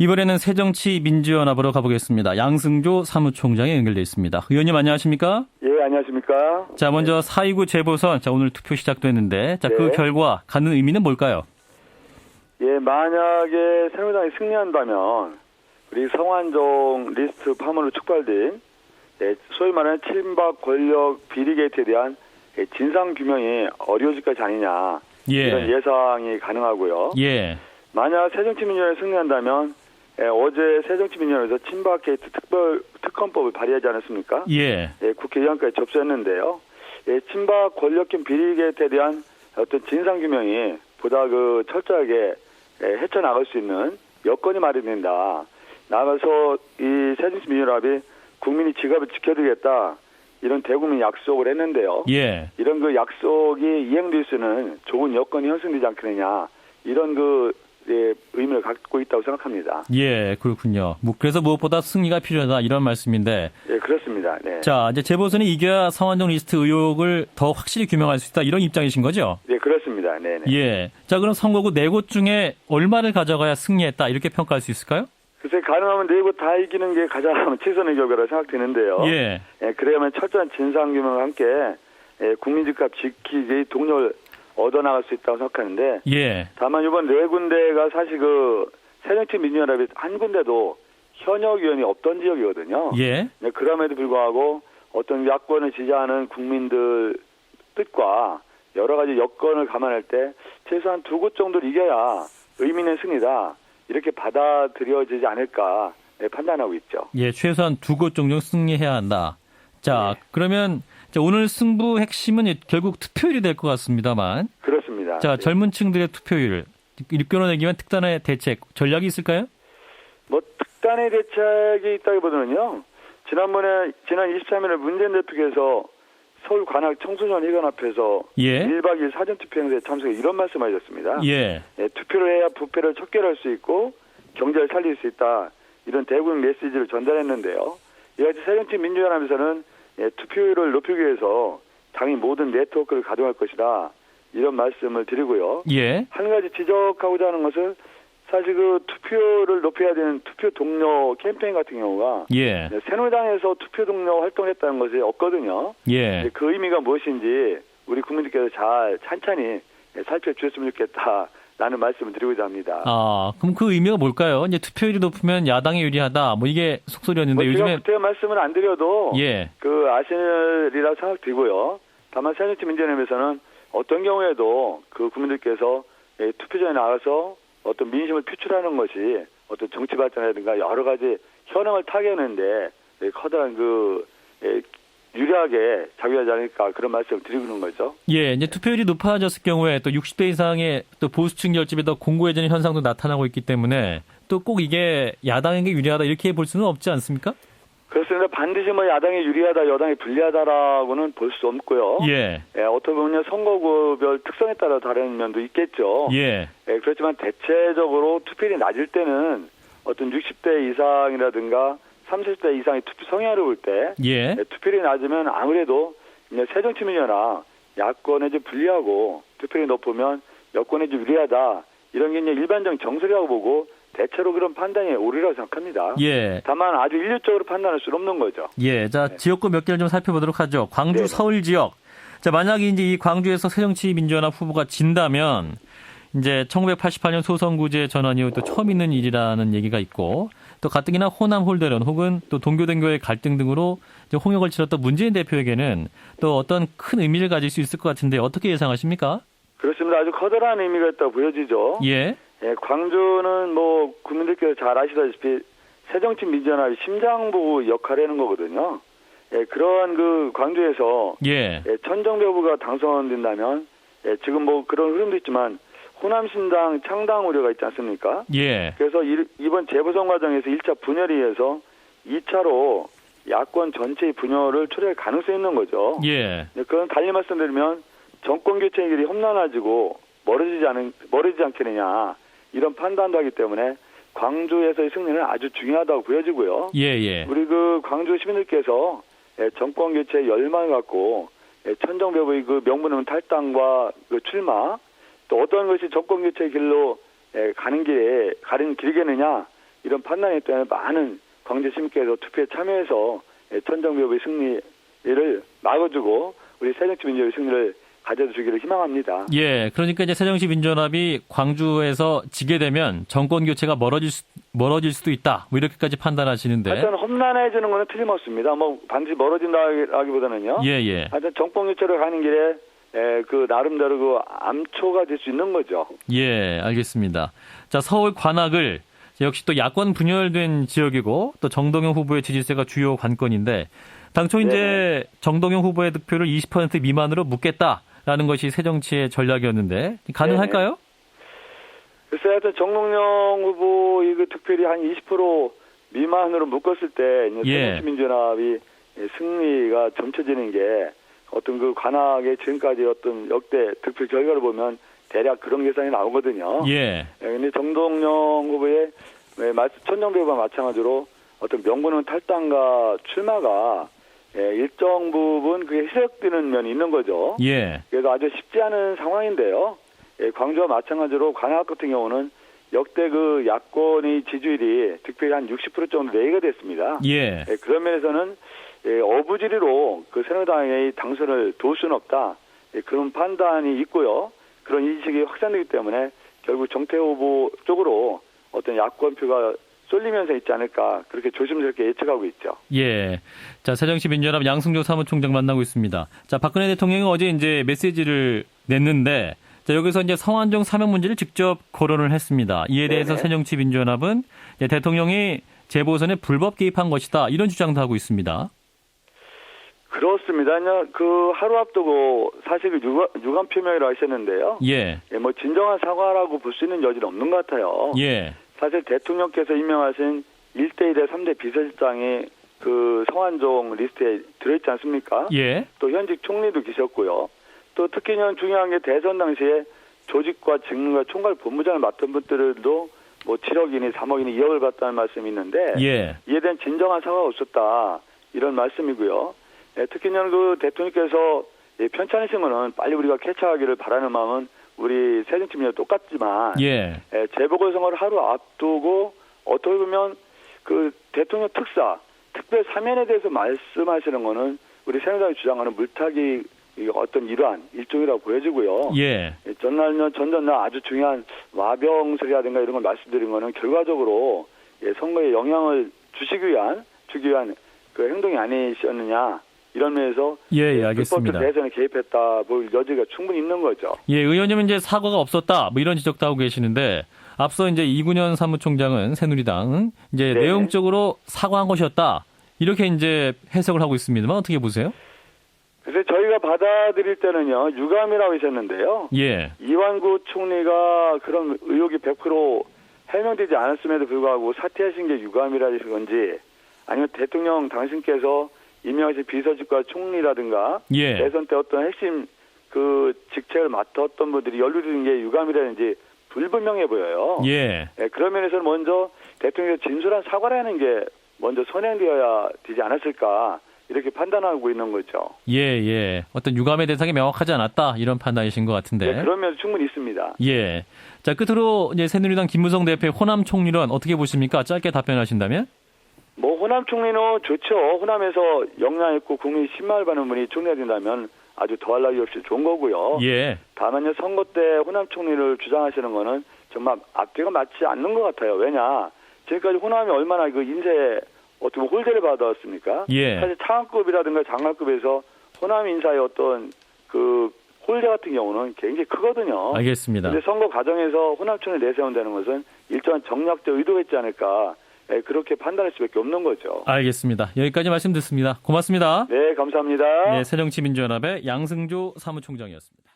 이번에는 새정치민주연합으로 가보겠습니다. 양승조 사무총장이 연결돼 있습니다. 의원님 안녕하십니까? 예, 안녕하십니까? 자, 먼저 4.29 재보선, 오늘 투표 시작됐는데, 그 결과 갖는 의미는 뭘까요? 예, 만약에 새누리당이 승리한다면 우리 성완종 리스트 파문으로 촉발된 소위 말하는 친박 권력 비리 게이트에 대한 진상 규명이 어려워질 것이 아니냐 이런 예상이 가능하고요. 만약 새정치민주연합이 승리한다면 어제 새정치민주연합에서 친박 게이트 특검법을 발의하지 않았습니까? 국회 의원까지 접수했는데요. 친박 권력형 비리 게이트에 대한 어떤 진상 규명이 보다 철저하게 헤쳐나갈 수 있는 여건이 마련된다. 나가서 이 새정치민주연합이 국민이 지갑을 지켜드리겠다. 이런 대국민 약속을 했는데요. 이런 약속이 이행될 수 있는 좋은 여건이 형성되지 않겠느냐. 이런 의미를 갖고 있다고 생각합니다. 그렇군요. 그래서 무엇보다 승리가 필요하다 이런 말씀인데. 그렇습니다. 네. 자, 이제 재보선이 이겨야 성완종 리스트 의혹을 더 확실히 규명할 수 있다 이런 입장이신 거죠? 네, 그렇습니다. 네. 자, 그럼 선거구 4곳 중에 얼마를 가져가야 승리했다 이렇게 평가할 수 있을까요? 글쎄, 가능하면 4곳 다 이기는 게 가장 최선의 결과라고 생각되는데요. 그래야만 철저한 진상규명과 함께 국민 집값 지키기 동력을 얻어나갈 수 있다고 생각하는데, 다만 이번 4군데가 사실 새정치민주연합이 한 군데도 현역 의원이 없던 지역이거든요. 그럼에도 불구하고 어떤 야권을 지지하는 국민들 뜻과 여러 가지 여건을 감안할 때 최소한 2곳 정도를 이겨야 의미 있는 승리다. 이렇게 받아들여지지 않을까 판단하고 있죠. 최소한 2곳 정도 승리해야 한다. 자, 그러면 오늘 승부 핵심은 결국 투표율이 될 것 같습니다만. 그렇습니다. 자, 젊은 층들의 투표율 이끌어내기 위한 특단의 대책, 전략이 있을까요? 특단의 대책이 있다기보다는요. 지난 23일에 문재인 대표께서 서울 관악 청소년 회관 앞에서 1박 2일 사전투표 행사에 참석해 이런 말씀하셨습니다. 투표를 해야 부패를 척결할 수 있고 경제를 살릴 수 있다. 이런 대국민 메시지를 전달했는데요. 이같이 새정치민주연합에서는 투표율을 높이기 위해서 당연히 모든 네트워크를 가동할 것이다. 이런 말씀을 드리고요. 한 가지 지적하고자 하는 것은 사실 투표를 높여야 되는 투표 동료 캠페인 같은 경우가 새누리당에서 투표 동료 활동을 했다는 것이 없거든요. 그 의미가 무엇인지 우리 국민들께서 잘 찬찬히 살펴주셨으면 좋겠다라는 말씀을 드리고자 합니다. 그럼 그 의미가 뭘까요? 이제 투표율이 높으면 야당이 유리하다. 이게 속설이었는데 요즘에 그때 말씀을 안 드려도 아시리라 생각되고요. 다만 새정치민주연합에서는 어떤 경우에도 국민들께서 투표 전에 나가서 어떤 민심을 표출하는 것이 어떤 정치 발전이라든가 여러 가지 현황을 타개하는데 커다란 유리하게 작용하지 않을까 그런 말씀을 드리고 있는 거죠. 이제 투표율이 높아졌을 경우에 또 60대 이상의 또 보수층 결집에 더 공고해지는 현상도 나타나고 있기 때문에 또 꼭 이게 야당에게 유리하다 이렇게 볼 수는 없지 않습니까? 그렇습니다. 반드시 야당이 유리하다, 여당이 불리하다라고는 볼 수 없고요. 어떻게 보면 선거구별 특성에 따라 다른 면도 있겠죠. 그렇지만 대체적으로 투표율이 낮을 때는 어떤 60대 이상이라든가 30대 이상의 투표 성향을 볼 때 투표율이 낮으면 아무래도 새정치민주연합 야권에 좀 불리하고 투표율이 높으면 여권에 좀 유리하다. 이런 게 일반적인 정설이라고 보고 대체로 그런 판단이 옳으라고 생각합니다. 다만 아주 일률적으로 판단할 수는 없는 거죠. 자, 지역구 몇 개를 좀 살펴보도록 하죠. 광주, 서울 지역. 자, 만약에 이제 이 광주에서 새정치민주연합 후보가 진다면 이제 1988년 소선구제 전환 이후 또 처음 있는 일이라는 얘기가 있고 또 가뜩이나 호남 홀대론 혹은 또 동교동교의 갈등 등으로 이제 홍역을 치렀던 문재인 대표에게는 또 어떤 큰 의미를 가질 수 있을 것 같은데 어떻게 예상하십니까? 그렇습니다. 아주 커다란 의미가 있다고 보여지죠. 광주는 국민들께서 잘 아시다시피 새정치민주연합의 심장부 역할을 하는 거거든요. 그러한 광주에서 천정배 후보가 당선된다면 지금 그런 흐름도 있지만 호남신당 창당 우려가 있지 않습니까? 그래서 이번 재보선 과정에서 1차 분열에 의해서 2차로 야권 전체의 분열을 초래할 가능성이 있는 거죠. 그건 달리 말씀드리면 정권 교체의 길이 험난해지고 멀어지지 않겠느냐 이런 판단도 하기 때문에 광주에서의 승리는 아주 중요하다고 보여지고요. 우리 광주 시민들께서 정권 교체에 열망을 갖고 천정배부의 명분 없는 탈당과 출마 또 어떤 것이 정권 교체의 길로 가는 길이겠느냐 이런 판단에 때문에 많은 광주 시민께서 투표에 참여해서 천정배우의 승리를 막아주고 우리 새정치민주연합의 승리를 가져주기를 희망합니다. 예, 그러니까 이제 새정치민주연합이 광주에서 지게 되면 정권 교체가 멀어질 수도 있다. 뭐 이렇게까지 판단하시는데. 하여튼 험난해지는 건 틀림없습니다. 뭐 반드시 멀어진다기보다는요. 예. 하여튼 정권 교체로 가는 길에 그 나름대로 그 암초가 될 수 있는 거죠. 예, 알겠습니다. 자, 서울 관악을 역시 또 야권 분열된 지역이고 또 정동영 후보의 지지세가 주요 관건인데 당초 이제 정동영 후보의 득표를 20% 미만으로 묻겠다라는 것이 새정치의 전략이었는데 가능할까요? 글쎄, 하여튼 정동영 후보 그 득표율이 한 20% 미만으로 묶었을 때 새정치민주연합이 승리가 점쳐지는 게 어떤 그 관악의 지금까지 어떤 역대 득표 결과를 보면 대략 그런 계산이 나오거든요. 예. 근데 정동영 후보의 천정배 후보와 마찬가지로 어떤 명분은 탈당과 출마가 일정 부분 그게 희석되는 면이 있는 거죠. 예. 그래서 아주 쉽지 않은 상황인데요. 광주와 마찬가지로 관악 같은 경우는 역대 그 야권의 지지율이 득표율이 한 60% 정도 내기가 됐습니다. 예. 그런 면에서는 어부지리로 그 새누리당의 당선을 도울 수는 없다. 그런 판단이 있고요. 그런 인식이 확산되기 때문에 결국 정태호 후보 쪽으로 어떤 야권표가 쏠리면서 있지 않을까 그렇게 조심스럽게 예측하고 있죠. 예. 자, 새정치민주연합 양승조 사무총장 만나고 있습니다. 자, 박근혜 대통령이 어제 이제 메시지를 냈는데 자, 여기서 이제 성완종 사면 문제를 직접 거론을 했습니다. 이에 대해서 새정치민주연합은 대통령이 재보선에 불법 개입한 것이다. 이런 주장도 하고 있습니다. 그렇습니다. 그 하루 앞두고 사실 유감 표명을 하셨는데요. 예. 뭐 진정한 사과라고 볼 수 있는 여지는 없는 것 같아요. 예. 사실 대통령께서 임명하신 1대1의 3대 비서실장이 그 성완종 리스트에 들어있지 않습니까? 예. 또 현직 총리도 계셨고요. 또 특히 중요한 게 대선 당시에 조직과 직무와 총괄 본부장을 맡은 분들도 뭐 7억이니 3억이니 2억을 받다는 말씀이 있는데 예. 이에 대한 진정한 사과가 없었다. 이런 말씀이고요. 특히 그 대통령께서 편찮으신 거는 빨리 우리가 쾌차하기를 바라는 마음은 우리 새정치민주와 똑같지만 예. 재보궐선거를 하루 앞두고 어떻게 보면 그 대통령 특별 사면에 대해서 말씀하시는 거는 우리 새누리당이 주장하는 물타기 어떤 일종이라고 보여지고요. 예. 전전날 아주 중요한 와병설이라든가 이런 걸 말씀드린 거는 결과적으로 선거에 영향을 주기 위한 그 행동이 아니셨느냐. 이런 면에서 예, 알겠습니다. 대선에 개입했다 볼 여지가 충분히 있는 거죠. 예, 의원님은 이제 사과가 없었다 뭐 이런 지적도 하고 계시는데 앞서 이제 이군현 사무총장은 새누리당 이제 내용적으로 사과한 것이었다 이렇게 이제 해석을 하고 있습니다만 어떻게 보세요? 그래서 저희가 받아들일 때는요 유감이라고 하셨는데요. 예. 이완구 총리가 그런 의혹이 100% 해명되지 않았음에도 불구하고 사퇴하신 게 유감이라는 건지 아니면 대통령 당신께서 임명하신 비서실과 총리라든가 대선 때 어떤 핵심 그 직책을 맡았던 분들이 연루된 게 유감이라는지 불분명해 보여요. 예. 그런 면에서는 먼저 대통령의 진솔한 사과라는 게 먼저 선행되어야 되지 않았을까 이렇게 판단하고 있는 거죠. 예. 어떤 유감의 대상이 명확하지 않았다 이런 판단이신 것 같은데. 네, 그런 면에서 충분히 있습니다. 예. 자, 끝으로 이제 새누리당 김무성 대표의 호남 총리론 어떻게 보십니까? 짧게 답변하신다면? 뭐 호남 총리는 좋죠. 호남에서 역량 있고 국민이 신망을 받는 분이 총리가 된다면 아주 더할 나위 없이 좋은 거고요. 예. 다만요 선거 때 호남 총리를 주장하시는 거는 정말 앞뒤가 맞지 않는 것 같아요. 왜냐 지금까지 호남이 얼마나 그 인쇄 어떻게 홀대를 받았습니까? 예. 사실 차관급이라든가 장관급에서 호남 인사의 어떤 그 홀대 같은 경우는 굉장히 크거든요. 알겠습니다. 근데 선거 과정에서 호남 총리 내세운다는 것은 일정한 정략적 의도가 있지 않을까. 그렇게 판단할 수밖에 없는 거죠. 알겠습니다. 여기까지 말씀 듣습니다. 고맙습니다. 네, 감사합니다. 네, 새정치민주연합의 양승조 사무총장이었습니다.